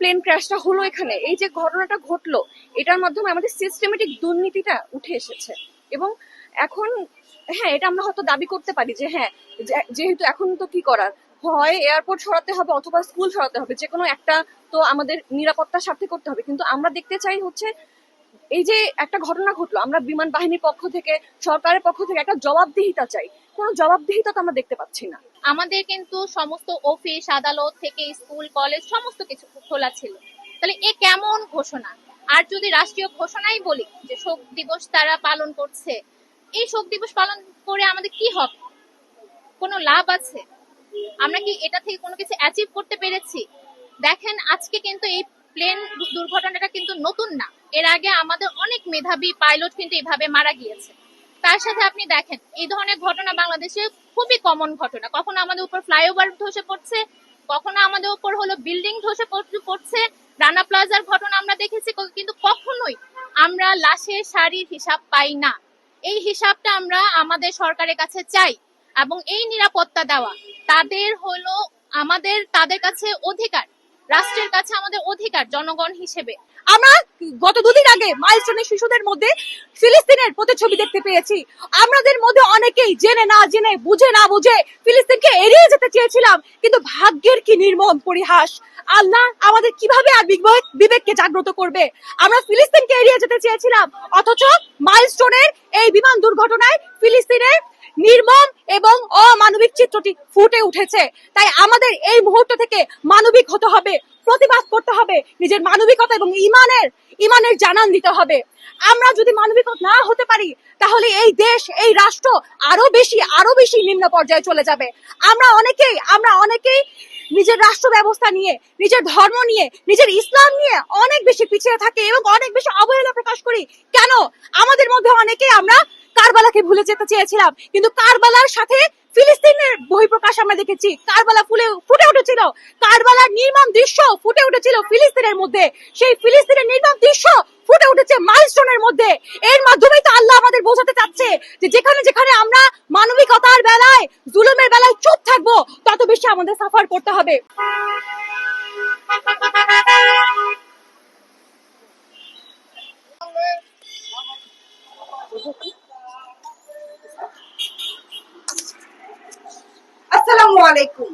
Plane ক্র্যাশটা হলো এখানে, এই যে ঘটনাটা ঘটলো, এটার মাধ্যমে আমাদের সিস্টেমেটিক দুর্নীতিটা উঠে এসেছে। এবং এখন হ্যাঁ, এটা আমরা হয়তো দাবি করতে পারি যে হ্যাঁ, যেহেতু এখন তো কি করার, হয় এয়ারপোর্ট সরাতে হবে অথবা স্কুল সরাতে হবে, যে কোনো একটা তো আমাদের নিরাপত্তার স্বার্থে করতে হবে। কিন্তু আমরা দেখতে চাই হচ্ছে এই যে একটা ঘটনা ঘটলো, আমরা বিমান বাহিনীর পক্ষ থেকে, সরকারের পক্ষ থেকে একটা জবাবদিহিতা চাই। কোনো জবাবদিহিতা তো আমরা দেখতে পাচ্ছি না। আমাদের কিন্তু সমস্ত অফিস আদালত থেকে স্কুল কলেজ সমস্ত কিছু খোলা ছিল। তাহলে এ কেমন ঘোষণা? আর যদি রাষ্ট্রীয় ঘোষণাই বলি যে শোক দিবস তারা পালন করছে, এই শোক দিবস পালন করে আমাদের কি হবে? কোনো লাভ আছে? আমরা কি এটা থেকে কোনো কিছু অ্যাচিভ করতে পেরেছি? দেখেন, আজকে কিন্তু এই প্লেন দুর্ঘটনাটা কিন্তু নতুন না। এর আগে আমাদের অনেক মেধাবী পাইলট কিন্তু এভাবে মারা গিয়েছে। তার সাথে আপনি দেখেন, এই ধরনের ঘটনা বাংলাদেশে খুবই কমন ঘটনা। কখনো আমাদের উপর ফ্লাইওভার ধসে পড়ছে, কখনো আমাদের উপর হলো বিল্ডিং ধসে পড়ছে। রানা প্লাজার ঘটনা আমরা দেখেছি, কিন্তু কখনোই আমরা লাশের সারির হিসাব পাই না। এই হিসাবটা আমরা আমাদের সরকারের কাছে চাই, এবং এই নিরাপত্তা দেওয়া তাদের হলো আমাদের, তাদের কাছে অধিকার, রাষ্ট্রের কাছে আমাদের অধিকার জনগণ হিসেবে। আমরা গত দুদিন আগে মাইলস্টোনের শিশুদের মধ্যে ফিলিস্তিনের প্রতিচ্ছবি দেখতে পেয়েছি। আমাদের মধ্যে অনেকেই জেনে না জেনে, বুঝে না বুঝে ফিলিস্তিনকে এড়িয়ে যেতে চেয়েছিলাম, কিন্তু ভাগ্যের কি নির্মম পরিহাস! আল্লাহ আমাদের কিভাবে আর বিবেককে জাগ্রত করবে? আমরা ফিলিস্তিনকে এড়িয়ে যেতে চেয়েছিলাম, অথচ মাইলস্টোনের এই বিমান দুর্ঘটনায় ফিলিস্তিনের নির্মম এবং অমানবিক চিত্রটি ফুটে উঠেছে। তাই আমাদের এই মুহূর্ত থেকে মানবিক হতে হবে, প্রতিবাদ করতে হবে, নিজের মানবিকতা এবং ইমানের জানান দিতে হবে। আমরা যদি মানবিক না হতে পারি, তাহলে এই দেশ, এই রাষ্ট্র আরো বেশি নিম্ন পর্যায়ে চলে যাবে। আমরা অনেকেই নিজের রাষ্ট্র ব্যবস্থা নিয়ে, নিজের ধর্ম নিয়ে, নিজের ইসলাম নিয়ে অনেক বেশি পিছিয়ে থাকে এবং অনেক বেশি অবহেলা প্রকাশ করি। কেন? আমাদের মধ্যে অনেকেই আমরা কারবালাকে ভুলে যেতে চেয়েছিলাম, কিন্তু কারবালার সাথে ফিলিস্তিনের বহিঃপ্রকাশ আমরা দেখেছি। কারবালা ফুটে উঠেছিল, কারবালার নির্মম দৃশ্য ফুটে উঠেছিল ফিলিস্তিনের মধ্যে। সেই ফিলিস্তিনের নির্মম দৃশ্য ফুটে উঠেছে মাইলস্টোনের মধ্যে। এর মাধ্যমেই তো আল্লাহ আমাদের বোঝাতে চাচ্ছে যে যেখানে যেখানে আমরা মানবিকতার বেলায়, জুলুমের বেলায় চুপ থাকবো, তত বেশি আমাদের সাফার করতে হবে। আসসালামু আলাইকুম।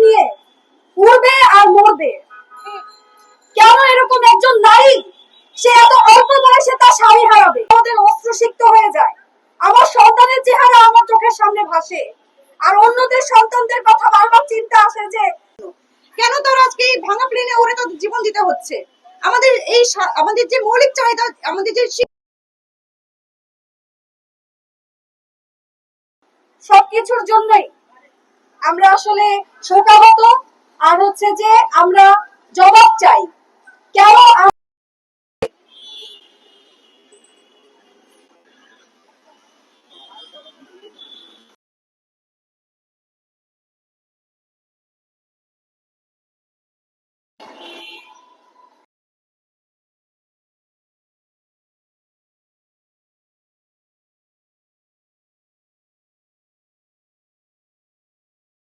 নিয়ে উড়বে আর মরবে। কেন এরকম একজন নারী, সে এত অল্প বয়সে তার স্বামী হারাবে? আমাদের অস্ত্র সিক্ত হয়ে যায়। আমার সন্তানের চেহারা আমার চোখের সামনে ভাসে, আর অন্যদের সন্তানদের কথা বারবার চিন্তা আসে যে কেন তারা আজকে এই ভাঙা প্লেনে উড়ে তাদের জীবন দিতে হচ্ছে। আমাদের যে মৌলিক চাহিদা, আমাদের যে সবকিছুর জন্যই আমরা আসলে শোকাহত। আর হচ্ছে যে আমরা